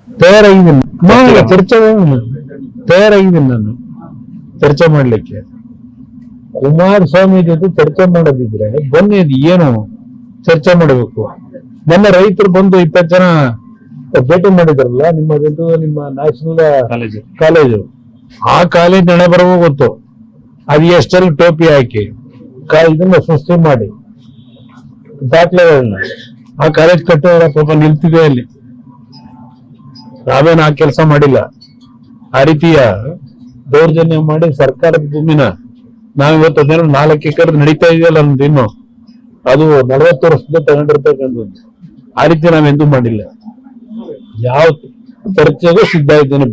ತಯಾರಾಗಿದ್ದೀನಿ, ತಯಾರಾಗಿದ್ದೀನಿ ನಾನು ಚರ್ಚೆ ಮಾಡ್ಲಿಕ್ಕೆ. ಕುಮಾರಸ್ವಾಮಿ ಜೊತೆ ಚರ್ಚೆ ಮಾಡೋದಿದ್ರೆ ಬನ್ನಿ, ಏನು ಚರ್ಚೆ ಮಾಡಬೇಕು. ನನ್ನ ರೈತರು ಬಂದು 20 ಜನ ಭೇಟಿ ಮಾಡಿದ್ರಲ್ಲ ನಿಮ್ಮದು, ನಿಮ್ಮ ನ್ಯಾಷನಲ್ ಕಾಲೇಜು. ಆ ಕಾಲೇಜ್ ಹಣೆ ಬರುವ ಗೊತ್ತು. ಅದು ಎಷ್ಟೆಲ್ಲ ಟೋಪಿ ಹಾಕಿ ಇದನ್ನ ಸೃಷ್ಟಿ ಮಾಡಿ ದಾಖಲೆಗಳನ್ನ ಆ ಕಾಲೇಜ್ ಕಟ್ಟೋರ ಪಾಪ ನಿಲ್ತಿದೆ ಅಲ್ಲಿ. ನಾವೇನು ಆ ಕೆಲಸ ಮಾಡಿಲ್ಲ. ಆ ರೀತಿಯ ದೌರ್ಜನ್ಯ ಮಾಡಿ ಸರ್ಕಾರದ ಭೂಮಿನ ನಾವಿವತ್ತು 4 ಎಕರೆ ನಡೀತಾ ಇದೆಯಲ್ಲ ನಮ್ದು, ಇನ್ನು ಅದು 40 ವರ್ಷದಿಂದ ತಗೊಂಡಿರ್ತಕ್ಕಂಥದ್ದು. ಆ ರೀತಿ ನಾವೆಂದೂ ಮಾಡಿಲ್ಲ. ಯಾವ ಚರ್ಚೆಗೂ ಸಿದ್ಧ ಇದ್ದೇನೆ.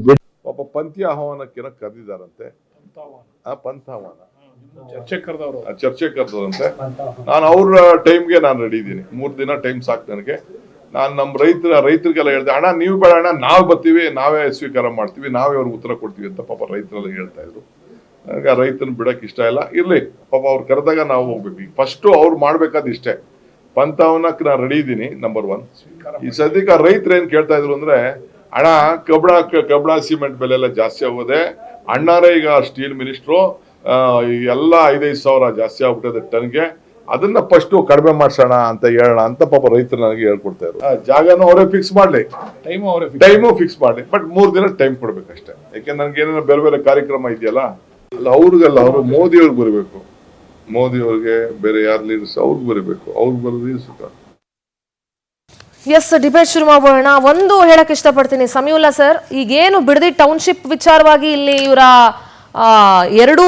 ಪಾಪ ಪಂಥಿ ಆಹ್ವಾನಕ್ಕೆ ಕರೆದಿದ್ದಾರಂತೆ, ಪಂಥಾಹ್ವಾನ ಚರ್ಚೆ ಕರೆದರಂತೆ. ನಾನು ಅವ್ರ ಟೈಮ್ಗೆ ನಾನು ರೆಡಿ ಇದ್ದೀನಿ. 3 ದಿನ ಟೈಮ್ ಸಾಕು ನನಗೆ. ನಾನು ನಮ್ಮ ರೈತರಿಗೆಲ್ಲ ಹೇಳ್ದೆ, ಅಣ್ಣ ನೀವು ಬೇಡ ಅಣ್ಣ, ನಾವು ಬರ್ತೀವಿ, ನಾವೇ ಸ್ವೀಕಾರ ಮಾಡ್ತೀವಿ, ನಾವೇ ಅವ್ರಿಗೆ ಉತ್ತರ ಕೊಡ್ತೀವಿ ಅಂತ ಪಾಪ ರೈತರೆಲ್ಲ ಹೇಳ್ತಾ ಇದ್ರು. ನನಗೆ ಆ ರೈತನ ಬಿಡಕ್ ಇಷ್ಟ ಇಲ್ಲ. ಇರ್ಲಿ ಪಾಪ ಅವ್ರು ಕರೆದಾಗ ನಾವು ಹೋಗ್ಬೇಕು. ಈಗ ಫಸ್ಟ್ ಅವ್ರು ಮಾಡ್ಬೇಕಾದ ಇಷ್ಟೇ. ಪಂಥಾವನಕ್ಕೆ ನಾನು ರೆಡಿ ಇದ್ದೀನಿ, ನಂಬರ್ 1. ಈ ಸದ್ಯಕ್ಕೆ ರೈತರು ಏನ್ ಕೇಳ್ತಾ ಇದ್ರು ಅಂದ್ರೆ, ಅಣ್ಣ ಕಬ್ಬಣ ಸಿಮೆಂಟ್ ಬೆಲೆ ಎಲ್ಲ ಜಾಸ್ತಿ ಆಗೋದೆ, ಅಣ್ಣಾರೇ ಈಗ ಸ್ಟೀಲ್ ಮಿನಿಸ್ಟ್ರು, ಎಲ್ಲ 5-5 ಸಾವಿರ ಜಾಸ್ತಿ ಆಗ್ಬಿಟ್ಟಿದೆ ಟನ್ಗೆ, ಅದನ್ನ ಫಸ್ಟ್ ಕಡಿಮೆ ಮಾಡ್ಸೋಣ ಅಂತ ಹೇಳೋಣ ಅಂತ ಪಾಪ ರೈತರು ನನಗೆ ಹೇಳ್ಕೊಡ್ತಾ ಇದ್ರು. ಜಾಗನೂ ಅವರೇ ಫಿಕ್ಸ್ ಮಾಡ್ಲಿ, ಟೈಮು ಫಿಕ್ಸ್ ಮಾಡ್ಲಿ, ಬಟ್ 3 ದಿನ ಟೈಮ್ ಕೊಡ್ಬೇಕಷ್ಟೇ. ಯಾಕೆಂದ್ರೆ ನನ್ಗೆ ಏನೇನೋ ಬೇರೆ ಬೇರೆ ಕಾರ್ಯಕ್ರಮ ಇದೆಯಲ್ಲ, ಅಲ್ಲ ಅವ್ರಿಗಲ್ಲ, ಅವರು ಮೋದಿ ಅವ್ರಿಗೆ ಬರಬೇಕು. ಮೋದಿ ಅವ್ರಿಗೆ ಬೇರೆ ಯಾರು ಲೀಡರ್ಸ್ ಅವ್ರಿಗೆ ಬರಬೇಕು, ಅವ್ರಿಗೆ ಬರೋದು ಸುಖ. ಎಸ್, ಡಿಬೇಟ್ ಶುರು ಮಾಡೋಣ. ಒಂದು ಹೇಳಕ್ ಇಷ್ಟಪಡ್ತೀನಿ ಸಮೀವುಲ್ಲಾ ಸರ್, ಈಗೇನು ಬಿಡದಿ ಟೌನ್ಶಿಪ್ ವಿಚಾರವಾಗಿ ಇಲ್ಲಿ ಇವರ 2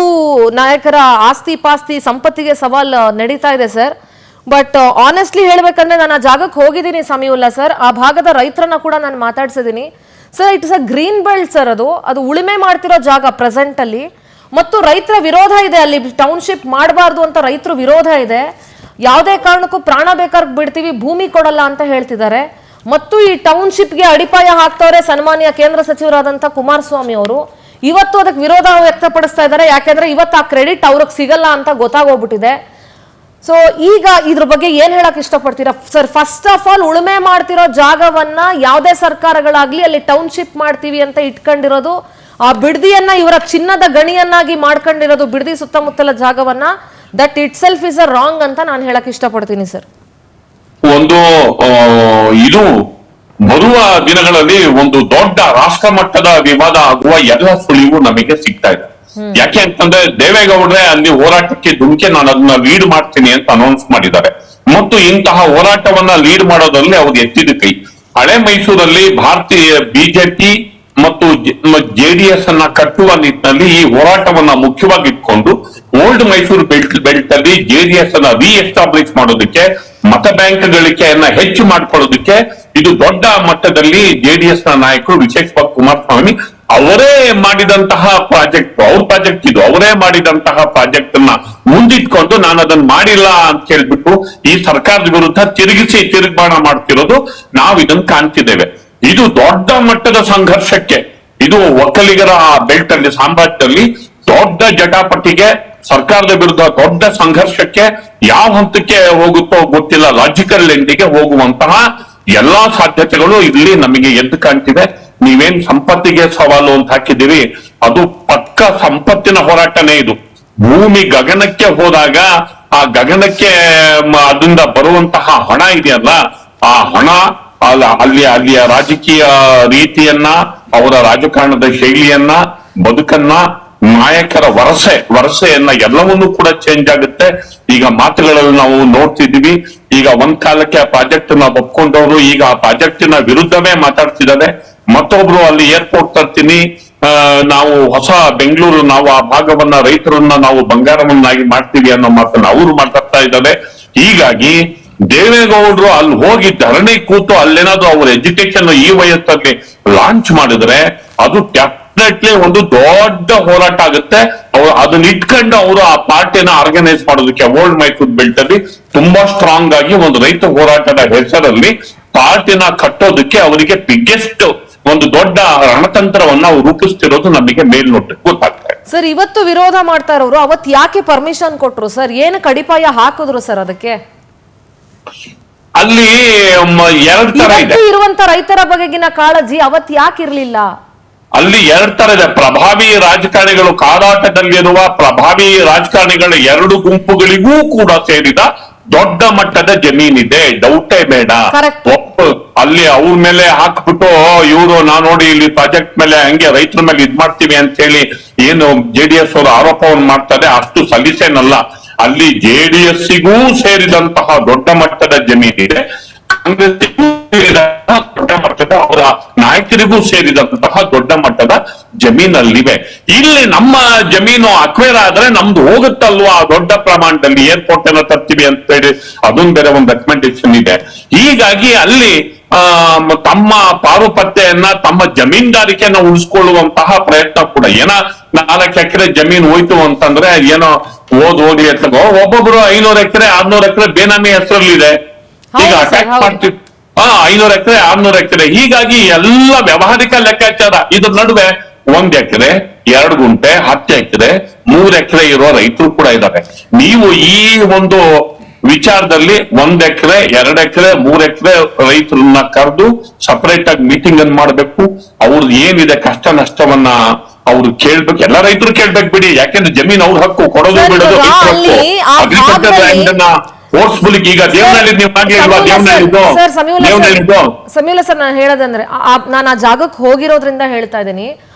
ನಾಯಕರ ಆಸ್ತಿ ಪಾಸ್ತಿ ಸಂಪತ್ತಿಗೆ ಸವಾಲ್ ನಡೀತಾ ಇದೆ ಸರ್. ಬಟ್ ಆನೆಸ್ಟ್ಲಿ ಹೇಳ್ಬೇಕಂದ್ರೆ ನಾನು ಆ ಜಾಗಕ್ಕೆ ಹೋಗಿದ್ದೀನಿ ಸಮೀವುಲ್ಲಾ ಸರ್. ಆ ಭಾಗದ ರೈತರನ್ನ ಕೂಡ ನಾನು ಮಾತಾಡ್ಸಿದ್ದೀನಿ sir. It's a green belt sir. ಅದು ಉಳುಮೆ ಮಾಡ್ತಿರೋ ಜಾಗ ಪ್ರೆಸೆಂಟ್ ಅಲ್ಲಿ. ಮತ್ತು ರೈತರ ವಿರೋಧ ಇದೆ ಅಲ್ಲಿ. ಟೌನ್ಶಿಪ್ ಮಾಡಬಾರ್ದು ಅಂತ ರೈತರ ವಿರೋಧ ಇದೆ. ಯಾವುದೇ ಕಾರಣಕ್ಕೂ ಪ್ರಾಣ ಬೇಕಾದ್ರೆ ಬಿಡ್ತೀವಿ, ಭೂಮಿ ಕೊಡಲ್ಲ ಅಂತ ಹೇಳ್ತಿದ್ದಾರೆ. ಮತ್ತು ಈ ಟೌನ್ಶಿಪ್ಗೆ ಅಡಿಪಾಯ ಹಾಕ್ತವ್ರೆ ಸನ್ಮಾನ್ಯ ಕೇಂದ್ರ ಸಚಿವರಾದಂಥ ಕುಮಾರಸ್ವಾಮಿ ಅವರು. ಇವತ್ತು ಅದಕ್ಕೆ ವಿರೋಧ ವ್ಯಕ್ತಪಡಿಸ್ತಾ ಇದ್ದಾರೆ. ಯಾಕೆಂದ್ರೆ ಇವತ್ತು ಆ ಕ್ರೆಡಿಟ್ ಅವ್ರಿಗೆ ಸಿಗಲ್ಲ ಅಂತ ಗೊತ್ತಾಗೋಗ್ಬಿಟ್ಟಿದೆ. ಸೊ ಈಗ ಇದ್ರ ಬಗ್ಗೆ ಏನ್ ಹೇಳಕ್ ಇಷ್ಟಪಡ್ತೀರಾ ಸರ್? ಫಸ್ಟ್ ಆಫ್ ಆಲ್, ಉಳುಮೆ ಮಾಡ್ತಿರೋ ಜಾಗವನ್ನ ಯಾವುದೇ ಸರ್ಕಾರಗಳಾಗ್ಲಿ ಅಲ್ಲಿ ಟೌನ್ಶಿಪ್ ಮಾಡ್ತೀವಿ ಅಂತ ಇಟ್ಕೊಂಡಿರೋದು, ಆ ಬಿಡದಿಯನ್ನ ಇವರ ಚಿನ್ನದ ಗಣಿಯನ್ನಾಗಿ ಮಾಡ್ಕೊಂಡಿರೋದು, ಬಿಡದಿ ಸುತ್ತಮುತ್ತಲ ಜಾಗವನ್ನ, that it self is a wrong ಅಂತ ನಾನು ಹೇಳಕ್ ಇಷ್ಟಪಡ್ತೀನಿ ಸರ್. ಒಂದು ಇದು ಬರುವ ದಿನಗಳಲ್ಲಿ ಒಂದು ದೊಡ್ಡ ರಾಷ್ಟ್ರ ಮಟ್ಟದ ವಿವಾದ ಆಗುವ ಎಲ್ಲ ಸುಳಿವು ನಮಗೆ ಸಿಗ್ತಾ ಇದೆ. ಯಾಕೆ ಅಂತಂದ್ರೆ ದೇವೇಗೌಡ್ರೆ ಅಲ್ಲಿ ಹೋರಾಟಕ್ಕೆ ಧುಮುಕಿ ನಾನು ಅದನ್ನ ಲೀಡ್ ಮಾಡ್ತೀನಿ ಅಂತ ಅನೌನ್ಸ್ ಮಾಡಿದ್ದಾರೆ. ಮತ್ತು ಇಂತಹ ಹೋರಾಟವನ್ನ ಲೀಡ್ ಮಾಡೋದ್ರಲ್ಲಿ ಅವ್ರು ಎತ್ತಿದ ಕೈ. ಹಳೆ ಮೈಸೂರಲ್ಲಿ ಭಾರತೀಯ ಬಿಜೆಪಿ ಮತ್ತು ಜೆಡಿಎಸ್ ಅನ್ನ ಕಟ್ಟುವ ನಿಟ್ಟಿನಲ್ಲಿ ಈ ಹೋರಾಟವನ್ನ ಮುಖ್ಯವಾಗಿ ಇಟ್ಕೊಂಡು ಓಲ್ಡ್ ಮೈಸೂರು ಬೆಲ್ಟ್ ಅಲ್ಲಿ ಜೆಡಿಎಸ್ ಅನ್ನ ರಿಎಸ್ಟಾಬ್ಲಿಷ್ ಮಾಡೋದಕ್ಕೆ, ಮತ ಬ್ಯಾಂಕ್ ಗಳಿಕೆಯನ್ನ ಹೆಚ್ಚು ಮಾಡ್ಕೊಳ್ಳೋದಕ್ಕೆ ಇದು ದೊಡ್ಡ ಮಟ್ಟದಲ್ಲಿ ಜೆಡಿಎಸ್ ನ ನಾಯಕರು, ವಿಶೇಷವಾಗಿ ಕುಮಾರಸ್ವಾಮಿ ಅವರೇ ಮಾಡಿದಂತಹ ಪ್ರಾಜೆಕ್ಟ್, ಅವ್ರ ಪ್ರಾಜೆಕ್ಟ್ ಇದು, ಅವರೇ ಮಾಡಿದಂತಹ ಪ್ರಾಜೆಕ್ಟ್ ಅನ್ನ ಮುಂದಿಟ್ಕೊಂಡು ನಾನು ಅದನ್ನ ಮಾಡಿಲ್ಲ ಅಂತ ಹೇಳ್ಬಿಟ್ಟು ಈ ಸರ್ಕಾರದ ವಿರುದ್ಧ ತಿರುಗ್ಬಾಣ ಮಾಡ್ತಿರೋದು ನಾವು ಇದನ್ನ ಕಾಣ್ತಿದ್ದೇವೆ. ಇದು ದೊಡ್ಡ ಮಟ್ಟದ ಸಂಘರ್ಷಕ್ಕೆ, ಇದು ಒಕ್ಕಲಿಗರ ಬೆಲ್ಟ್ ಅಲ್ಲಿ ಸಾಮ್ರಾಜ್ಯದಲ್ಲಿ ದೊಡ್ಡ ಜಟಾಪಟಿಗೆ, ಸರ್ಕಾರದ ವಿರುದ್ಧ ದೊಡ್ಡ ಸಂಘರ್ಷಕ್ಕೆ ಯಾವ ಹಂತಕ್ಕೆ ಹೋಗುತ್ತೋ ಗೊತ್ತಿಲ್ಲ, ಲಾಜಿಕಲ್ ಎಂಡಿಗೆ ಹೋಗುವಂತಹ ಎಲ್ಲಾ ಸಾಧ್ಯತೆಗಳು ಇಲ್ಲಿ ನಮಗೆ ಎದ್ದು ಕಾಣ್ತಿದೆ. ನೀವೇನ್ ಸಂಪತ್ತಿಗೆ ಸವಾಲು ಅಂತ ಹಾಕಿದಿರಿ, ಅದು ಪಕ್ಕ ಸಂಪತ್ತಿನ ಹೋರಾಟನೇ ಇದು. ಭೂಮಿ ಗಗನಕ್ಕೆ ಹೋದಾಗ ಆ ಗಗನಕ್ಕೆ ಅದರಿಂದ ಬರುವಂತಹ ಹಣ ಇದೆಯಲ್ಲ, ಆ ಹಣ ಅಲ್ಲಿಯ ರಾಜಕೀಯ ರೀತಿಯನ್ನ, ಅವರ ರಾಜಕಾರಣದ ಶೈಲಿಯನ್ನ, ಬದುಕನ್ನ, ನಾಯಕರ ವರಸೆಯನ್ನ ಎಲ್ಲವನ್ನೂ ಕೂಡ ಚೇಂಜ್ ಆಗುತ್ತೆ. ಈಗ ಮಾತುಗಳಲ್ಲಿ ನಾವು ನೋಡ್ತಿದೀವಿ. ಈಗ ಒಂದ್ ಕಾಲಕ್ಕೆ ಆ ಪ್ರಾಜೆಕ್ಟ್ ನ ಒಪ್ಕೊಂಡವರು ಈಗ ಆ ಪ್ರಾಜೆಕ್ಟಿನ ವಿರುದ್ಧವೇ ಮಾತಾಡ್ತಿದ್ದಾರೆ. ಮತ್ತೊಬ್ರು ಅಲ್ಲಿ ಏರ್ಪೋರ್ಟ್ ತರ್ತೀನಿ, ನಾವು ಹೊಸ ಬೆಂಗಳೂರು, ನಾವು ಆ ಭಾಗವನ್ನ, ರೈತರನ್ನ ನಾವು ಬಂಗಾರವನ್ನಾಗಿ ಮಾಡ್ತೀವಿ ಅನ್ನೋ ಮಾತನ್ನ ಅವರು ಮಾತಾಡ್ತಾ ಇದ್ದಾರೆ. ಹೀಗಾಗಿ ದೇವೇಗೌಡರು ಅಲ್ಲಿ ಹೋಗಿ ಧರಣಿ ಕೂತು ಅಲ್ಲೇನಾದ್ರು ಅವ್ರ ಎಜುಕೇಶನ್ ಈ ವಯಸ್ಸಲ್ಲಿ ಲಾಂಚ್ ಮಾಡಿದ್ರೆ ಅದು ಡೆಫಿನೆಟ್ಲಿ ಒಂದು ದೊಡ್ಡ ಹೋರಾಟ ಆಗುತ್ತೆ. ಅದನ್ನ ಇಟ್ಕೊಂಡು ಅವರು ಆ ಪಾರ್ಟಿನ ಆರ್ಗನೈಸ್ ಮಾಡೋದಕ್ಕೆ ಓಲ್ಡ್ ಮೈಸೂರು ಬೆಲ್ಟ್ ಅಲ್ಲಿ ತುಂಬಾ ಸ್ಟ್ರಾಂಗ್ ಆಗಿ ಒಂದು ರೈತ ಹೋರಾಟದ ಹೆಸರಲ್ಲಿ ಪಾರ್ಟಿನ ಕಟ್ಟೋದಕ್ಕೆ ಅವರಿಗೆ ಬಿಗ್ಗೆಸ್ಟ್ ಒಂದು ದೊಡ್ಡ ರಣತಂತ್ರವನ್ನ ಅವ್ರು ರೂಪಿಸ್ತಿರೋದು ನಮಗೆ ಮೇಲ್ನೋಟಕ್ಕೆ ಗೊತ್ತಾಗ್ತಾ ಇದೆ. ಸರ್, ಇವತ್ತು ವಿರೋಧ ಮಾಡ್ತಾ ಇರೋರು ಅವತ್ತು ಯಾಕೆ ಪರ್ಮಿಷನ್ ಕೊಟ್ರು ಸರ್? ಏನು ಕಡಿಪಾಯ ಹಾಕಿದ್ರು ಸರ್ ಅದಕ್ಕೆ? ಅಲ್ಲಿ 2 ತರ ಇದೆ. ಇವತ್ತು ಇರುವಂತ ರೈತರ ಬಗೆಗಿನ ಕಾಳಜಿ ಅವತ್ ಯಾಕೆ ಇರ್ಲಿಲ್ಲ? ಅಲ್ಲಿ 2 ತರ ಇದೆ. ಪ್ರಭಾವಿ ರಾಜಕಾರಣಿಗಳು, ಕಾದಾಟದಲ್ಲಿರುವ ಪ್ರಭಾವಿ ರಾಜಕಾರಣಿಗಳ 2 ಗುಂಪುಗಳಿಗೂ ಕೂಡ ಸೇರಿದ ದೊಡ್ಡ ಮಟ್ಟದ ಜಮೀನಿದೆ, ಡೌಟೇ ಬೇಡ. Correct. ಅಲ್ಲಿ ಅವ್ರ ಮೇಲೆ ಹಾಕ್ಬಿಟ್ಟು ಇವರು ನಾವು ನೋಡಿ ಇಲ್ಲಿ ಪ್ರಾಜೆಕ್ಟ್ ಮೇಲೆ ಹಂಗೆ ರೈತರ ಮೇಲೆ ಇದ್ ಮಾಡ್ತೀವಿ ಅಂತ ಹೇಳಿ ಏನು JDS ಅವರು ಆರೋಪವನ್ನು ಮಾಡ್ತಾರೆ, ಅಷ್ಟು ಸಲ್ಲಿಸೇನಲ್ಲ. ಅಲ್ಲಿ JDS-ಗೂ ಸೇರಿದಂತಹ ದೊಡ್ಡ ಮಟ್ಟದ ಜಮೀನಿದೆ, ಕಾಂಗ್ರೆಸ್ಗೂ ಸೇರಿದಂತಹ ದೊಡ್ಡ ಮಟ್ಟದ, ಅವರ ನಾಯಕರಿಗೂ ಸೇರಿದಂತಹ ದೊಡ್ಡ ಮಟ್ಟದ ಜಮೀನಲ್ಲಿವೆ. ಇಲ್ಲಿ ನಮ್ಮ ಜಮೀನು ಅಕ್ವೇರ್ ಆದ್ರೆ ನಮ್ದು ಹೋಗುತ್ತಲ್ವಾ ದೊಡ್ಡ ಪ್ರಮಾಣದಲ್ಲಿ, ಏರ್ಪೋರ್ಟ್ ಏನೋ ತರ್ತೀವಿ ಅಂತ ಹೇಳಿ ಅದೊಂದು ಬೇರೆ ಒಂದು ರೆಕಮೆಂಡೇಶನ್ ಇದೆ. ಹೀಗಾಗಿ ಅಲ್ಲಿ ತಮ್ಮ ಪಾರುಪತ್ಯೆಯನ್ನ, ತಮ್ಮ ಜಮೀನ್ದಾರಿಕೆಯನ್ನ ಉಳಿಸ್ಕೊಳ್ಳುವಂತಹ ಪ್ರಯತ್ನ ಕೂಡ. ಏನೋ 4 ಎಕರೆ ಜಮೀನು ಹೋಯ್ತು ಅಂತಂದ್ರೆ ಏನೋ ಓದಿ ಎತ್ತಗೋ, ಒಬ್ಬೊಬ್ರು 500 ಎಕರೆ 600 ಎಕರೆ ಬೇನಾಮಿ ಹೆಸರಲ್ಲಿದೆ. ಈಗ ಹೌದು ಸರ್, ಅಟ್ಯಾಕ್ ಹೌದು. ಮಾಡ್ತೀವಿ 500 ಎಕರೆ 600 ಎಕರೆ. ಹೀಗಾಗಿ ಎಲ್ಲ ವ್ಯವಹಾರಿಕ ಲೆಕ್ಕಾಚಾರ. ಇದ್ರ ನಡುವೆ 1 ಎಕರೆ 2 ಗುಂಟೆ 10 ಎಕರೆ 3 ಎಕರೆ ಇರೋ ರೈತರು ಕೂಡ ಇದ್ದಾರೆ. ನೀವು ಈ ಒಂದು ವಿಚಾರದಲ್ಲಿ 1 ಎಕರೆ 2 ಎಕರೆ 3 ಎಕರೆ ರೈತರನ್ನ ಕರೆದು ಸಪರೇಟ್ ಆಗಿ ಮೀಟಿಂಗ್ ಅನ್ನು ಮಾಡ್ಬೇಕು. ಅವ್ರದ್ದು ಏನಿದೆ ಕಷ್ಟ ನಷ್ಟವನ್ನ ಅವ್ರು ಕೇಳ್ಬೇಕು. ಎಲ್ಲ ರೈತರು ಕೇಳ್ಬೇಕು ಬಿಡಿ, ಯಾಕೆಂದ್ರೆ ಜಮೀನ್ ಅವ್ರ ಹಕ್ಕು, ಕೊಡೋದು ಸರ್, ಬಿಡೋದು ಇವಾಗ ಅಲ್ಲಿ ಆ ಅಗ್ರಿಕಲ್ಚರ್ ಭಾಗದಲ್ಲಿ- ಲ್ಯಾಂಡ್ ಫೋರ್ಸ್ಫುಲ್. ಈಗ ದೇವನಹಳ್ಳಿ ನೀವು ಮಾಡಿ ಅಲ್ವಾ, ಸಮೀಲ ಸರ್, ನಾನು ಹೇಳೋದಂದ್ರೆ ನಾನು ಆ ಜಾಗಕ್ಕೆ ಹೋಗಿರೋದ್ರಿಂದ ಹೇಳ್ತಾ ಇದ್ದೀನಿ.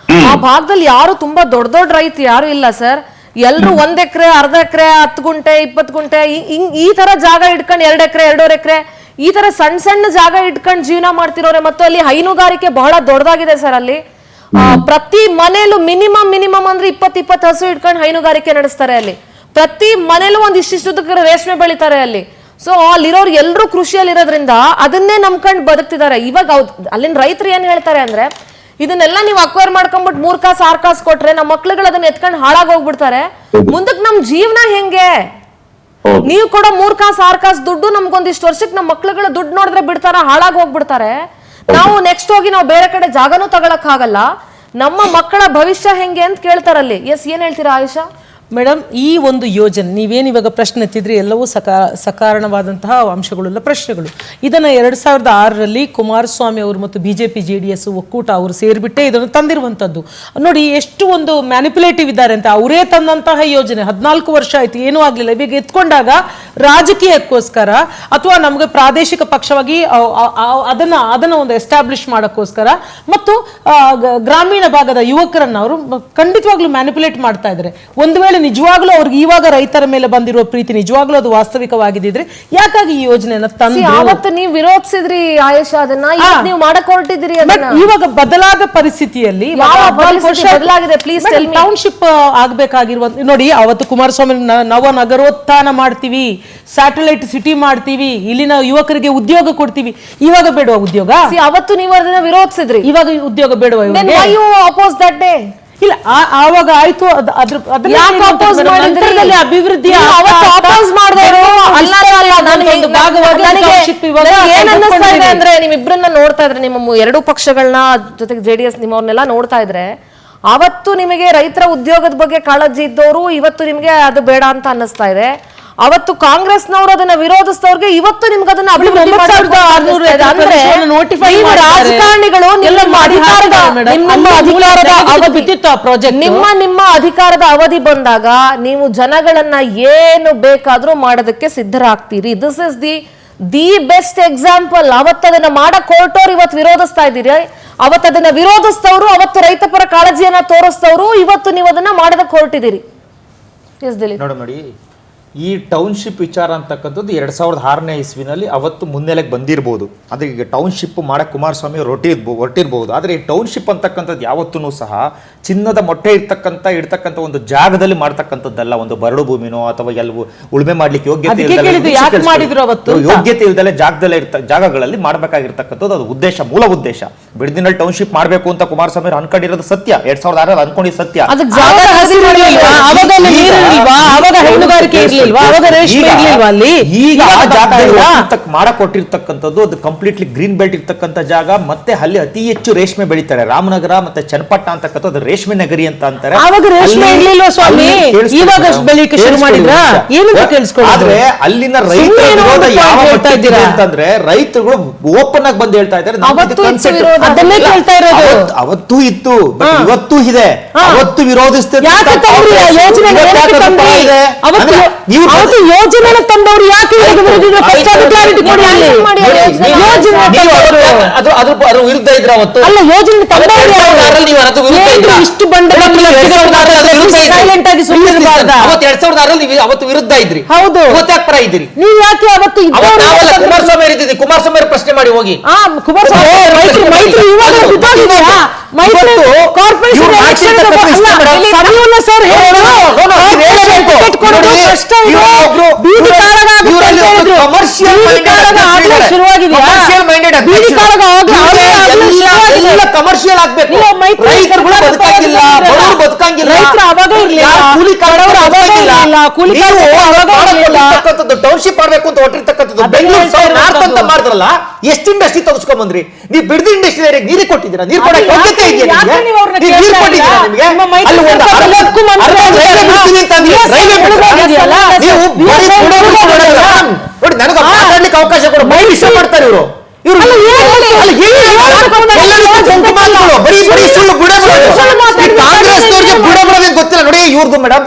ಆ ಭಾಗದಲ್ಲಿ ಯಾರು ತುಂಬಾ ದೊಡ್ಡ ದೊಡ್ಡ ರೈತ ಯಾರು ಇಲ್ಲ ಸರ್. ಎಲ್ರು 1 ಎಕರೆ 1/2 ಎಕರೆ 10 ಗುಂಟೆ 20 ಗುಂಟೆ ಈ ತರ ಜಾಗ ಇಟ್ಕೊಂಡು 2 ಎಕರೆ 2.5 ಎಕರೆ ಈ ತರ ಸಣ್ಣ ಸಣ್ಣ ಜಾಗ ಇಟ್ಕೊಂಡು ಜೀವನ ಮಾಡ್ತಿರೋರೆ. ಮತ್ತು ಅಲ್ಲಿ ಹೈನುಗಾರಿಕೆ ಬಹಳ ದೊಡ್ಡದಾಗಿದೆ ಸರ್. ಅಲ್ಲಿ ಪ್ರತಿ ಮನೇಲೂ ಮಿನಿಮಮ್ ಅಂದ್ರೆ 20 ಹಸು ಇಟ್ಕೊಂಡು ಹೈನುಗಾರಿಕೆ ನಡೆಸ್ತಾರೆ. ಅಲ್ಲಿ ಪ್ರತಿ ಮನೇಲೂ ಒಂದಿಷ್ಟು ರೇಷ್ಮೆ ಬೆಳಿತಾರೆ ಅಲ್ಲಿ. ಸೊ ಅಲ್ಲಿರೋರು ಎಲ್ಲರೂ ಕೃಷಿಯಲ್ಲಿ ಇರೋದ್ರಿಂದ ಅದನ್ನೇ ನಂಬ್ಕೊಂಡು ಬದುಕ್ತಿದ್ದಾರೆ. ಇವಾಗ ಅಲ್ಲಿನ ರೈತರು ಏನ್ ಹೇಳ್ತಾರೆ ಅಂದ್ರೆ, ಇದನ್ನೆಲ್ಲ ನೀವು ಅಕ್ವೈರ್ ಮಾಡ್ಕೊಂಡ್ಬಿಟ್ಟು 3 ಕಾಸು 6 ಕಾಸು ಕೊಟ್ರೆ ನಮ್ಮ ಮಕ್ಳುಗಳು ಅದನ್ನ ಎತ್ಕೊಂಡು ಹಾಳಾಗಿ ಹೋಗ್ಬಿಡ್ತಾರೆ. ಮುಂದಕ್ಕೆ ನಮ್ ಜೀವನ ಹೆಂಗೆ? ನೀವು ಕೊಡೋ 3 ಕಾಸು 6 ಕಾಸು ದುಡ್ಡು ನಮ್ಗೊಂದಿಷ್ಟು ವರ್ಷಕ್ಕೆ ನಮ್ಮ ಮಕ್ಳುಗಳ ದುಡ್ಡು ನೋಡಿದ್ರೆ ಬಿಡ್ತಾರ, ಹಾಳಾಗಿ ಹೋಗ್ಬಿಡ್ತಾರೆ. ನಾವು ನೆಕ್ಸ್ಟ್ ಹೋಗಿ ನಾವು ಬೇರೆ ಕಡೆ ಜಾಗನೂ ತಗೊಳಕ್ ಆಗಲ್ಲ. ನಮ್ಮ ಮಕ್ಕಳ ಭವಿಷ್ಯ ಹೆಂಗೆ ಅಂತ ಕೇಳ್ತಾರಲ್ಲಿ. ಏನ್ ಹೇಳ್ತೀರಾ ಆಯುಷಾ? ಮೇಡಮ್, ಈ ಒಂದು ಯೋಜನೆ ನೀವೇನು ಇವಾಗ ಪ್ರಶ್ನೆ ಎತ್ತಿದ್ರಿ ಎಲ್ಲವೂ ಸಕಾರಣವಾದಂತಹ ಅಂಶಗಳೆಲ್ಲ ಪ್ರಶ್ನೆಗಳು. ಇದನ್ನು 2006ರಲ್ಲಿ ಕುಮಾರಸ್ವಾಮಿ ಅವರು ಮತ್ತು BJP JDS ಒಕ್ಕೂಟ ಅವರು ಸೇರಿಬಿಟ್ಟೆ ಇದನ್ನು ತಂದಿರುವಂಥದ್ದು. ನೋಡಿ ಎಷ್ಟು ಒಂದು ಮ್ಯಾನಿಪುಲೇಟಿವ್ ಇದ್ದಾರೆ ಅಂತ. ಅವರೇ ತಂದಂತಹ ಯೋಜನೆ 14 ವರ್ಷ ಆಯ್ತು, ಏನೂ ಆಗಲಿಲ್ಲ. ಇವಾಗ ಎತ್ಕೊಂಡಾಗ ರಾಜಕೀಯಕ್ಕೋಸ್ಕರ ಅಥವಾ ನಮಗೆ ಪ್ರಾದೇಶಿಕ ಪಕ್ಷವಾಗಿ ಅದನ್ನ ಒಂದು ಎಸ್ಟಾಬ್ಲಿಷ್ ಮಾಡೋಕ್ಕೋಸ್ಕರ ಮತ್ತು ಗ್ರಾಮೀಣ ಭಾಗದ ಯುವಕರನ್ನ ಅವರು ಖಂಡಿತವಾಗ್ಲೂ ಮ್ಯಾನಿಪುಲೇಟ್ ಮಾಡ್ತಾ ಇದ್ದಾರೆ. ಒಂದು ವೇಳೆ ನಿಜವಾಗ್ಲೂ ಅವ್ರಿಗೆ ಇವಾಗ ರೈತರ ಮೇಲೆ ಬಂದಿರುವ ಪ್ರೀತಿ ನಿಜವಾಗ್ಲೂ ಅದು ವಾಸ್ತವಿಕವಾಗಿದ್ದಿದ್ರೆ ಯಾಕಾಗಿ ಈ ಯೋಜನೆಯನ್ನ ತಂದ್ರು? ಅವತ್ತು ನೀವು ವಿರೋಧಿಸಿದ್ರಿ ಆಯುಷಾ, ಅದನ್ನ ನೀವು ಮಾಡಕ್ ಹೊರಟಿದ್ದೀರಿ. ಇವಾಗ ಬದಲಾದ ಪರಿಸ್ಥಿತಿಯಲ್ಲಿ ಬದಲಾಗಿದೆ. ಪ್ಲೀಸ್ ಟೌನ್ಶಿಪ್ ಆಗ್ಬೇಕಾಗಿರುವ ನೋಡಿ, ಅವತ್ತು ಕುಮಾರಸ್ವಾಮಿ ನವ ನಗರೋತ್ಥಾನ ಮಾಡ್ತೀವಿ, ಸ್ಯಾಟಲೈಟ್ ಸಿಟಿ ಮಾಡ್ತೀವಿ, ಇಲ್ಲಿನ ಯುವಕರಿಗೆ ಉದ್ಯೋಗ ಕೊಡ್ತೀವಿ. ಇವಾಗ ಬೇಡವಾ ಉದ್ಯೋಗ? ಅವತ್ತು ನೀವು ಅದನ್ನ ವಿರೋಧಿಸಿದ್ರಿ, ಇವಾಗ ಉದ್ಯೋಗ ಬೇಡವಾ? ಇಲ್ಲ, ಆವಾಗ ಆಯ್ತು. ಅಭಿವೃದ್ಧಿ ಅಂದ್ರೆ ನಿಮ್ಮಿಬ್ಬರನ್ನ ನೋಡ್ತಾ ಇದ್ರೆ, ನಿಮ್ಮ 2 ಪಕ್ಷಗಳನ್ನ ಜೊತೆಗೆ JDS ನಿಮ್ಮವ್ರನ್ನೆಲ್ಲ ನೋಡ್ತಾ ಇದ್ರೆ, ಅವತ್ತು ನಿಮಗೆ ರೈತರ ಉದ್ಯೋಗದ ಬಗ್ಗೆ ಕಾಳಜಿ ಇದ್ದವರು ಇವತ್ತು ನಿಮ್ಗೆ ಅದು ಬೇಡ ಅಂತ ಅನ್ನಿಸ್ತಾ ಇದೆ. ಅವತ್ತು ಕಾಂಗ್ರೆಸ್ನವರು ಅದನ್ನ ವಿರೋಧಿಸಿದವ್ರಿಗೆ ಇವತ್ತು ನಿಮ್ಗೆ ಅದನ್ನ ರಾಜಕಾರಣಿಗಳು ನಿಮ್ಮ ಅಧಿಕಾರದ ಅವಧಿ ಬಂದಾಗ ನೀವು ಜನಗಳನ್ನ ಏನು ಬೇಕಾದ್ರೂ ಮಾಡೋದಕ್ಕೆ ಸಿದ್ಧರಾಗ್ತೀರಿ. This is the best example. ಅವತ್ತದನ್ನ ಮಾಡಕ್ ಹೊರಟೋರು ಇವತ್ತು ವಿರೋಧಿಸ್ತಾ ಇದ್ದೀರಿ. ಅವತ್ತದನ್ನ ವಿರೋಧಿಸ್ತವ್ರು, ಅವತ್ತು ರೈತ ಪರ ಕಾಳಜಿಯನ್ನ ತೋರಿಸ್ತವ್ರು, ಇವತ್ತು ನೀವು ಅದನ್ನ ಮಾಡೋದಕ್ಕೆ ಹೊರಟಿದ್ದೀರಿ. ನೋಡಿ, ಈ ಟೌನ್ಶಿಪ್ ವಿಚಾರ ಅಂತಕ್ಕಂಥದ್ದು 2006ನೇ ಇಸ್ವಿನಲ್ಲಿ ಅವತ್ತು ಮುನ್ನೆಲೆಗೆ ಬಂದಿರಬಹುದು. ಆದರೆ ಈಗ ಟೌನ್ಶಿಪ್ ಮಾಡಕ್ಕೆ ಕುಮಾರಸ್ವಾಮಿ ಹೊರಟಿರ್ಬೋದು. ಆದರೆ ಈ ಟೌನ್ಶಿಪ್ ಅಂತಕ್ಕಂಥದ್ದು ಯಾವತ್ತೂ ಸಹ ಚಿನ್ನದ ಮೊಟ್ಟೆ ಇಡ್ತಕ್ಕಂಥ ಒಂದು ಜಾಗದಲ್ಲಿ ಮಾಡ್ತಕ್ಕಂಥದ್ದಲ್ಲ. ಒಂದು ಬರಡು ಭೂಮಿನೋ ಅಥವಾ ಎಲ್ಲವೂ ಉಳುಮೆ ಮಾಡ್ಲಿಕ್ಕೆ ಯೋಗ್ಯತೆ ಇಲ್ದಲೆ ಜಾಗಗಳಲ್ಲಿ ಮಾಡ್ಬೇಕಾಗಿರ್ತಕ್ಕಂಥದ್ದು ಅದು ಉದ್ದೇಶ, ಮೂಲ ಉದ್ದೇಶ. ಬಿಡದಿನಲ್ಲಿ ಟೌನ್ಶಿಪ್ ಮಾಡಬೇಕು ಅಂತ ಕುಮಾರಸ್ವಾಮಿ ಅನ್ಕೊಂಡಿರೋದು ಸತ್ಯ, 2006 ಅನ್ಕೊಂಡಿದ್ದು ಸತ್ಯ. ಇರ್ಲಿಲ್ವಾ? ಅವಾಗ ರೇಷ್ಮೆ ಇರ್ಲಿಲ್ವಾ ಅಲ್ಲಿ? ಈಗ ಆ ಇವಾಗ ಜಾಗದಲ್ಲಿ ಇಲ್ಲ. ಮಾಡಕ್ ಕೊಟ್ಟಿರ್ತಕ್ಕಂಥದ್ದು ಅದು ಕಂಪ್ಲೀಟ್ಲಿ ಗ್ರೀನ್ ಬೆಲ್ಟ್ ಇರ್ತಕ್ಕಂಥ ಜಾಗ, ಮತ್ತೆ ಅಲ್ಲಿ ಅತಿ ಹೆಚ್ಚು ರೇಷ್ಮೆ ಬೆಳೀತಾರೆ. ರಾಮನಗರ ಮತ್ತೆ ಚನ್ನಪಟ್ಟಣ ಅಂತಕ್ಕಂಥದ್ದು ರೇಷ್ಮೆ ನಗರಿ ಅಂತ ಅಂತಾರೆ. ಆವಾಗ ರೇಷ್ಮೆ ಇರ್ಲಿಲ್ವಾ ಸ್ವಾಮಿ? ಇವಾಗ ಬೆಳೀಲಿಕ್ಕೆ ಶುರು ಮಾಡಿದ್ರಾ? ಏನಂತ ಕೇಳಿಸ್ಕೊಳ್ಳೋದು? ಆದ್ರೆ ಅಲ್ಲಿನ ರೈತರ ವಿರೋಧ ಯಾವ ಮಟ್ಟಕ್ಕಿದೆ ಅಂತಂದ್ರೆ ರೈತರುಗಳು ಓಪನ್ ಆಗಿ ಬಂದು ಹೇಳ್ತಾ ಇದ್ದಾರೆ, ಅದನ್ನೇ ಕೇಳ್ತಾ ಇರೋದು. ಅವತ್ತೂ ಇತ್ತು, but ಇವತ್ತೂ ಇದೆ. ಅವತ್ತು ವಿರೋಧಿಸ್ತಾರೆ. ಯಾಕೆ ತಂದ್ರಿ ಆ ಯೋಜನೆ? ಅವತ್ತು ಯೋಜನೆ ತಂದವರು ಯಾಕೆ ಫಸ್ಟ್ ಅದು ಕ್ಲಾರಿಟಿ ಕೊಡಿ. ಅಲ್ಲಿ ಯೋಜನೆ ಅದ್ರ ವಿರುದ್ಧ ಇದ್ರ ಅವತ್ತು ಅಲ್ಲ, ಯೋಜನೆ ತಂದವರು ಇಷ್ಟು ಬಂಡವಾಳ ಸೈಲೆಂಟ್ ಆಗಿ ಸುಮ್ಮನಿರಬಾರ್ದ? ಅವತ್ತು 2006 ಅವತ್ತು ವಿರುದ್ಧ ಇದ್ರಿ. ಹೌದು. ಇವತ್ತಾಕೆ ಪರ ಇದ್ರಿ? ನೀವ್ ಯಾಕೆ ಅವತ್ತು ಕುಮಾರಸ್ವಾಮಿ ಇರ್ತಿದ್ರಿ. ಕುಮಾರಸ್ವಾಮಿ ಅವ್ರ ಪ್ರಶ್ನೆ ಮಾಡಿ ಹೋಗಿ. ಕುಮಾರಸ್ವಾಮಿ ಮೈತ್ರಿ ಇವಾಗ ಬಿದ್ದೋಗಿದೆಯಾ? ಮೈತ್ರಿ ಕಾರ್ಪೊರೇಷನ್ ಸಮೀವುಲ್ಲಾ ಸರ್ ಕಮರ್ಷಿಯಲ್ ಆಗ್ಬೇಕು. ರೈತರುಗಳು ಬದುಕಂಗಿಲ್ಲ, ಬಡವರು ಬದುಕಂಗಿಲ್ಲ, ಟೌನ್ಶಿಪ್ ಮಾಡ್ಬೇಕು ಅಂತ ಹೊಟ್ಟಿರ್ತಕ್ಕಂಥದ್ದು. ಬೆಂಗಳೂರು ನಾರ್ತ್ ಅಂತ ಮಾಡಿದ್ರಲ್ಲ, ಎಷ್ಟು ಇಂಡಸ್ಟ್ರಿ ತೆಗೆಸ್ಕೊಂಡ್ ಬಂದ್ರಿ ನೀವು? ಬಿಡದಿ ಇಂಡಸ್ಟ್ರಿ ನೀರು ಕೊಟ್ಟಿದ್ದೀರಾ? ನೀರು ಕೊಡಕ್ಕೆ ಯೋಗ್ಯತೆ ಇದೆಯಾ ನಿಮ್ಗೆ? ನೀರು ಕೊಟ್ಟಿದ್ದೀರಾ ನಿಮ್ಗೆ? ಅಲ್ಲಿ ಒಂದು 60 ನೋಡಿ, ನನಗೆ ಮಾತಾಡ್ಲಿಕ್ಕೆ ಅವಕಾಶ ಕೊಡು. ಮೈ ಇಷ್ಟ ಮಾಡ್ತಾರೆ ಇವರು. ಗೊತ್ತಿಲ್ಲ ನೋಡಿ ಇವ್ರದ್ದು ಮೇಡಮ್.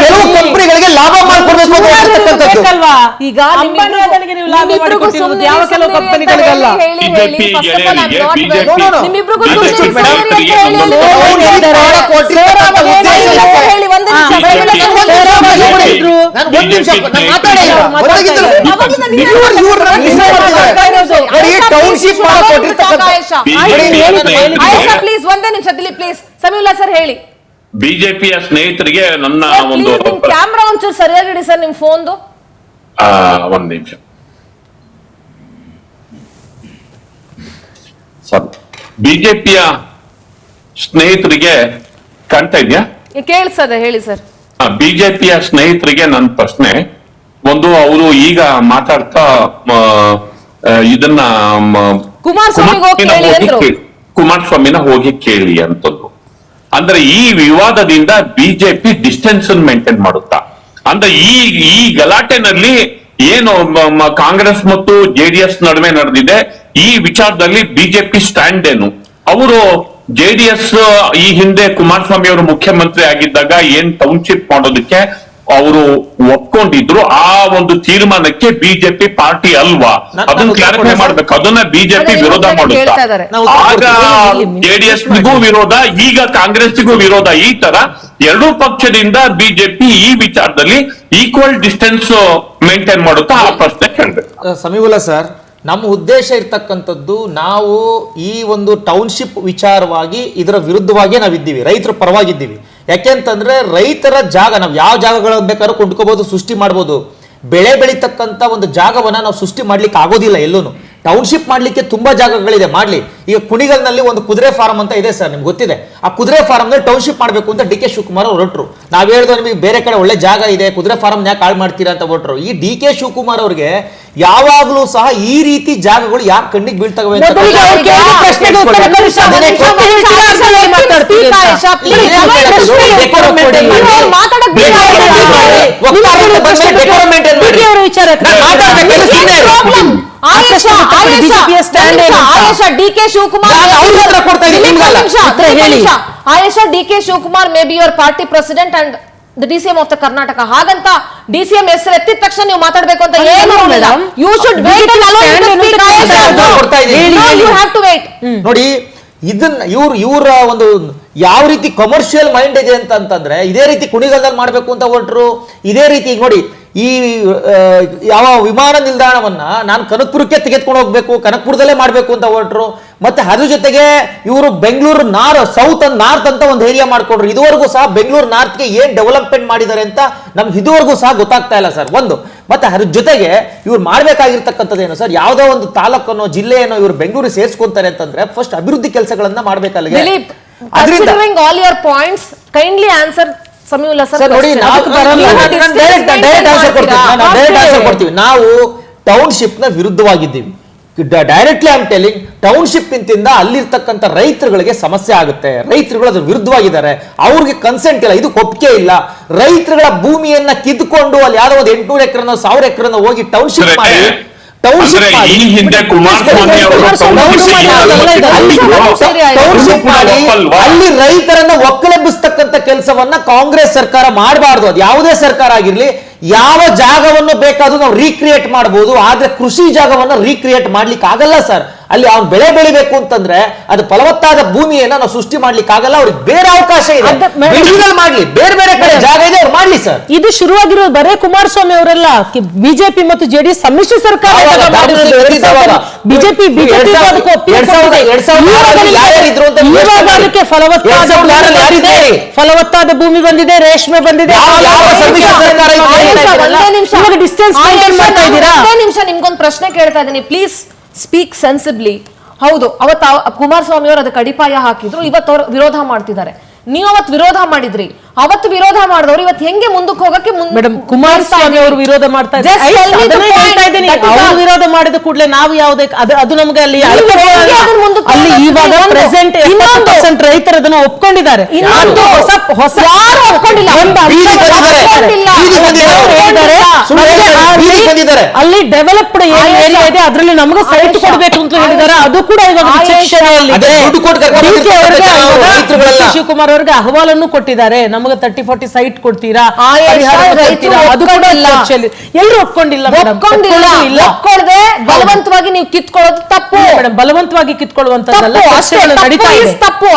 ಕೆಲವು ಕಂಪನಿಗಳಿಗೆ ಲಾಭ ಮಾಡ್ಕೊಡ್ಬೇಕು ಈಗ ಯಾವ ಕೆಲವು ಕಂಪನಿಗಳಿಗಲ್ಲ. ಟೌನ್ಶಿಪ್ ಪ್ಲೀಸ್ ಒಂದೇ ನಿಮಿಷ ದಿಲೀಪ್ ಪ್ಲೀಸ್. ಸಮೀವುಲ್ಲಾ ಸರ್ ಹೇಳಿ. ಬಿಜೆಪಿಯ ಸ್ನೇಹಿತರಿಗೆ ನನ್ನ ಒಂದು ಕ್ಯಾಮ್ರಾ ಒಂಚೂರು ಸರಿಯಾಗಿಡಿ ಸರ್ ನಿಮ್ ಫೋನ್ದು. ಒಂದ್ ನಿಮಿಷ ಸರ್. ಬಿಜೆಪಿಯ ಸ್ನೇಹಿತರಿಗೆ ಕಾಣ್ತಾ ಇದೆಯಾ? ಕೇಳಿಸದೆ ಹೇಳಿ ಸರ್. ಬಿಜೆಪಿಯ ಸ್ನೇಹಿತರಿಗೆ ನನ್ನ ಪ್ರಶ್ನೆ ಒಂದು, ಅವರು ಈಗ ಮಾತಾಡ್ತಾ ಇದನ್ನ ಕುಮಾರಸ್ವಾಮಿನ ಹೋಗಿ ಕೇಳಿ ಅಂತದ್ದು. ಅಂದ್ರೆ ಈ ವಿವಾದದಿಂದ ಬಿಜೆಪಿ ಡಿಸ್ಟೆನ್ಸ್ ಮೇಂಟೈನ್ ಮಾಡುತ್ತಾ? ಅಂದ್ರೆ ಈ ಗಲಾಟೆನಲ್ಲಿ ಏನು ಕಾಂಗ್ರೆಸ್ ಮತ್ತು ಜೆಡಿಎಸ್ ನಡುವೆ ನಡೆದಿದೆ, ಈ ವಿಚಾರದಲ್ಲಿ ಬಿಜೆಪಿ ಸ್ಟ್ಯಾಂಡ್ ಏನು? ಅವರು ಜೆಡಿಎಸ್ ಈ ಹಿಂದೆ ಕುಮಾರಸ್ವಾಮಿ ಅವರು ಮುಖ್ಯಮಂತ್ರಿ ಆಗಿದ್ದಾಗ ಏನ್ ಟೌನ್ಶಿಪ್ ಮಾಡೋದಕ್ಕೆ ಅವರು ಒಪ್ಕೊಂಡಿದ್ರು, ಆ ಒಂದು ತೀರ್ಮಾನಕ್ಕೆ ಬಿಜೆಪಿ ಪಾರ್ಟಿ ಅಲ್ವಾ? ಅದನ್ನ ಕ್ಲಾರಿಫೈ ಮಾಡ್ಬೇಕು. ಅದನ್ನ ಬಿಜೆಪಿ ವಿರೋಧ ಮಾಡುತ್ತಾ? ಆಗ ಜೆಡಿಎಸ್ಗೂ ವಿರೋಧ, ಈಗ ಕಾಂಗ್ರೆಸ್ಗೂ ವಿರೋಧ. ಈ ತರ ಎರಡೂ ಪಕ್ಷದಿಂದ ಬಿಜೆಪಿ ಈ ವಿಚಾರದಲ್ಲಿ ಈಕ್ವಲ್ ಡಿಸ್ಟೆನ್ಸ್ ಮೇಂಟೈನ್ ಮಾಡುತ್ತಾ? ಆ ಪ್ರಶ್ನೆ ಕೇಳಬೇಕು. ಸಮೀವುಲ್ಲಾ ಸರ್, ನಮ್ಮ ಉದ್ದೇಶ ಇರ್ತಕ್ಕಂಥದ್ದು ನಾವು ಈ ಒಂದು ಟೌನ್ಶಿಪ್ ವಿಚಾರವಾಗಿ ಇದರ ವಿರುದ್ಧವಾಗಿ ನಾವಿದ್ದೀವಿ, ರೈತರ ಪರವಾಗಿದ್ದೀವಿ. ಯಾಕೆಂತಂದ್ರೆ ರೈತರ ಜಾಗ ನಾವು ಯಾವ ಜಾಗಗಳನ್ನು ಬೇಕಾದ್ರೂ ಕೊಂಡ್ಕೋಬಹುದು, ಸೃಷ್ಟಿ ಮಾಡ್ಬೋದು. ಬೆಳೆ ಬೆಳೀತಕ್ಕಂಥ ಒಂದು ಜಾಗವನ್ನ ನಾವು ಸೃಷ್ಟಿ ಮಾಡ್ಲಿಕ್ಕೆ ಆಗೋದಿಲ್ಲ ಎಲ್ಲೂ. ಟೌನ್ಶಿಪ್ ಮಾಡ್ಲಿಕ್ಕೆ ತುಂಬಾ ಜಾಗಗಳಿದೆ, ಮಾಡ್ಲಿ. ಈಗ ಕುಣಿಗಲ್ನಲ್ಲಿ ಒಂದು ಕುದುರೆ ಫಾರ್ಮ್ ಅಂತ ಇದೆ ಸರ್, ನಿಮ್ಗೆ ಗೊತ್ತಿದೆ. ಆ ಕುದುರೆ ಫಾರ್ಮ್ ನಲ್ಲಿ ಟೌನ್ಶಿಪ್ ಮಾಡ್ಬೇಕು ಅಂತ ಡಿ ಕೆ ಶಿವಕುಮಾರ್ ಅವರು ಹೊರಟ್ರು. ನಾವ್ ಹೇಳಿದ್ವಿ ನಿಮಗೆ ಬೇರೆ ಕಡೆ ಒಳ್ಳೆ ಜಾಗ ಇದೆ, ಕುದುರೆ ಫಾರ್ಮ್ ಯಾಕೆ ಹಾಳು ಮಾಡ್ತೀರಾ ಅಂತ ಹೊರಟ್ರು. ಈ ಡಿ ಕೆ ಶಿವಕುಮಾರ್ ಅವ್ರಿಗೆ ಯಾವಾಗ್ಲೂ ಸಹ ಈ ರೀತಿ ಜಾಗಗಳು ಯಾಕೆ ಕಣ್ಣಿಗೆ ಬೀಳ್ತವೆ ಅಂತ D K Shivakumar may be your party president and the DCM of the Karnataka. ಹಾಗಂತ ಡಿಸಿಎಂ ಹೆಸರು ಎತ್ತಿದ ತಕ್ಷಣ ನೀವು ಮಾತಾಡ್ಬೇಕು ಅಂತ ಏನು ಯು ಶುಡ್ ವೇಟ್ ನೋಡಿ. ಇದನ್ನ ಇವರ ಒಂದು ಯಾವ ರೀತಿ ಕಮರ್ಷಿಯಲ್ ಮೈಂಡ್ ಇದೆ ಅಂತಂದ್ರೆ ಇದೇ ರೀತಿ ಕುಣಿಗಲ್ದಲ್ಲಿ ಮಾಡ್ಬೇಕು ಅಂತ ಹೊರಟ್ರು. ಇದೇ ರೀತಿ ನೋಡಿ, ಈ ಯಾವ ವಿಮಾನ ನಿಲ್ದಾಣವನ್ನ ನಾನು ಕನಕಪುರಕ್ಕೆ ತೆಗೆದುಕೊಂಡು ಹೋಗ್ಬೇಕು, ಕನಕಪುರದಲ್ಲೇ ಮಾಡ್ಬೇಕು ಅಂತ ಹೊರಟ್ರು. ಮತ್ತೆ ಅದ್ರ ಜೊತೆಗೆ ಇವರು ಬೆಂಗಳೂರು ಸೌತ್ ಅಂಡ್ ನಾರ್ತ್ ಅಂತ ಒಂದು ಏರಿಯಾ ಮಾಡ್ಕೊಂಡ್ರು. ಇದುವರೆಗೂ ಸಹ ಬೆಂಗಳೂರು ನಾರ್ತ್ಗೆ ಏನ್ ಡೆವಲಪ್ಮೆಂಟ್ ಮಾಡಿದ್ದಾರೆ ಅಂತ ನಮ್ಗೆ ಇದುವರೆಗೂ ಸಹ ಗೊತ್ತಾಗ್ತಾ ಇಲ್ಲ ಸರ್. ಒಂದು ಮತ್ತೆ ಅದ್ರ ಜೊತೆಗೆ ಇವ್ರು ಮಾಡ್ಬೇಕಾಗಿರ್ತಕ್ಕಂಥದ್ದೇನು ಸರ್, ಯಾವ್ದೋ ಒಂದು ತಾಲೂಕನ್ನೋ ಜಿಲ್ಲೆಯನ್ನೋ ಇವ್ರು ಬೆಂಗಳೂರು ಸೇರಿಸ್ಕೊಂತಾರೆ ಅಂತಂದ್ರೆ ಫಸ್ಟ್ ಅಭಿವೃದ್ಧಿ ಕೆಲಸಗಳನ್ನ ಮಾಡ್ಬೇಕಲ್ಲ. Considering all your points, kindly answer Samiulla sir sir ನೋಡಿ, ನಾವು ಡೈರೆಕ್ಟ್ ಆನ್ಸರ್ ಕೊಡ್ತೀವಿ. ನಾವು ಟೌನ್ಶಿಪ್ ನ ವಿರುದ್ಧವಾಗಿದ್ದೀವಿ. Directly I am telling, township ಇಂದ ಅಲ್ಲಿರ್ತಕ್ಕಂಥ ರೈತರುಗಳಿಗೆ ಸಮಸ್ಯೆ ಆಗುತ್ತೆ. ರೈತರುಗಳು ಅದ್ರ ವಿರುದ್ಧವಾಗಿದ್ದಾರೆ, ಅವ್ರಿಗೆ ಕನ್ಸೆಂಟ್ ಇಲ್ಲ, ಇದು ಒಪ್ಪಿಗೆ ಇಲ್ಲ. ರೈತರುಗಳ ಭೂಮಿಯನ್ನ ಕಿದ್ದುಕೊಂಡು ಅಲ್ಲಿ ಯಾವ್ದೋ ಒಂದು 800 ಎಕರೆನೋ 1000 ಎಕರೆನೋ ಹೋಗಿ ಟೌನ್ಶಿಪ್ ಮಾಡಿ ಅಂದ್ರೆ ಈ ಹಿಂದೆ ಕುಮಾರಸ್ವಾಮಿ ಅವರು ಟೌನ್ಶಿಪ್ ಮಾಡಿ ಅಲ್ಲಿ ರೈತರನ್ನ ಒಕ್ಕಲೆಬ್ಬಿಸ್ತಕ್ಕಂಥ ಕೆಲಸವನ್ನ ಕಾಂಗ್ರೆಸ್ ಸರ್ಕಾರ ಮಾಡಬಾರ್ದು. ಅದು ಯಾವುದೇ ಸರ್ಕಾರ ಆಗಿರ್ಲಿ, ಯಾವ ಜಾಗವನ್ನು ಬೇಕಾದ್ರೂ ನಾವು ರೀಕ್ರಿಯೇಟ್ ಮಾಡಬಹುದು, ಆದ್ರೆ ಕೃಷಿ ಜಾಗವನ್ನ ರೀಕ್ರಿಯೇಟ್ ಮಾಡ್ಲಿಕ್ಕೆ ಆಗಲ್ಲ ಸರ್. ಅಲ್ಲಿ ಅವ್ನು ಬೆಳೆ ಬೆಳಿಬೇಕು ಅಂತಂದ್ರೆ ಅದು ಫಲವತ್ತಾದ ಭೂಮಿಯನ್ನ ನಾವು ಸೃಷ್ಟಿ ಮಾಡ್ಲಿಕ್ಕೆ ಆಗಲ್ಲ. ಅವ್ರಿಗೆ ಬೇರೆ ಅವಕಾಶ ಇದೆ, ಮಾಡ್ಲಿ, ಬೇರೆ ಬೇರೆ ಕಡೆ ಜಾಗ ಇದೆ, ಅವ್ರು ಮಾಡ್ಲಿ ಸರ್. ಇದು ಶುರುವಾಗಿರೋದು ಬರೇ ಕುಮಾರಸ್ವಾಮಿ ಅವರೆಲ್ಲ, ಬಿಜೆಪಿ ಮತ್ತು ಜೆಡಿಎಸ್ ಸಮ್ಮಿಶ್ರ ಸರ್ಕಾರ ಬಿಜೆಪಿ ಫಲವತ್ತಾದ ಭೂಮಿ ಬಂದಿದೆ, ರೇಷ್ಮೆ ಬಂದಿದೆ. ನಿಮಿಷ ನಿಮ್ಗೊಂದು ಪ್ರಶ್ನೆ ಕೇಳ್ತಾ ಇದ್ದೀನಿ, ಪ್ಲೀಸ್ ಸ್ಪೀಕ್ ಸೆನ್ಸಿಬ್ಲಿ. ಹೌದು, ಅವತ್ತು ಕುಮಾರಸ್ವಾಮಿ ಅವರು ಅದಕ್ಕೆ ಅಡಿಪಾಯ ಹಾಕಿದ್ರು, ಇವತ್ತು ಅವ್ರು ವಿರೋಧ ಮಾಡ್ತಿದ್ದಾರೆ. ನೀವು ಅವತ್ತು ವಿರೋಧ ಮಾಡಿದ್ರಿ, ಅವತ್ತು ವಿರೋಧ ಮಾಡಿದವರು ಇವತ್ತು ಹೆಂಗೆ ಮುಂದಕ್ಕೆ ಹೋಗಕ್ಕೆ ಮೇಡಮ್ ಕುಮಾರಸ್ವಾಮಿ ಅವರು ವಿರೋಧ ಮಾಡ್ತಾ ಇದ್ದಾರೆ. ಅವರು ವಿರೋಧ ಮಾಡಿದ ಕೂಡಲೇ ನಾವು ಯಾವುದೇ ಅದು ನಮ್ಗೆ ಅಲ್ಲಿ ಇವಾಗ ಪ್ರೆಸೆಂಟ್ 70% ರೈತರು ಅದನ್ನ ಒಪ್ಕೊಂಡಿದ್ದಾರೆ. ಅಲ್ಲಿ ಡೆವಲಪ್ಡ್ ಏರಿಯಾ ಇದೆ, ಅದರಲ್ಲಿ ನಮಗೆ ಸೈಟ್ ಕೊಡಬೇಕು ಅಂತ ಹೇಳಿದ್ದಾರೆ. ಅದು ಕೂಡ ಇವಾಗ ಶಿವಕುಮಾರ್ ಅವರಿಗೆ ಅಹವಾಲನ್ನು ಕೊಟ್ಟಿದ್ದಾರೆ. ನಮಗೆ 30-40 ಸೈಟ್ ಕೊಡ್ತೀರಾ, ಅದು ಕೂಡ ಎಲ್ಲರೂ ಒಪ್ಕೊಂಡಿಲ್ಲ. ಬಲವಂತವಾಗಿ ನೀವು ಕಿತ್ಕೊಳ್ಳೋದು ತಪ್ಪು ಮೇಡಮ್, ಬಲವಂತವಾಗಿ ಕಿತ್ಕೊಳ್ಳುವಂತದ್ದಲ್ಲ, ತಪ್ಪು.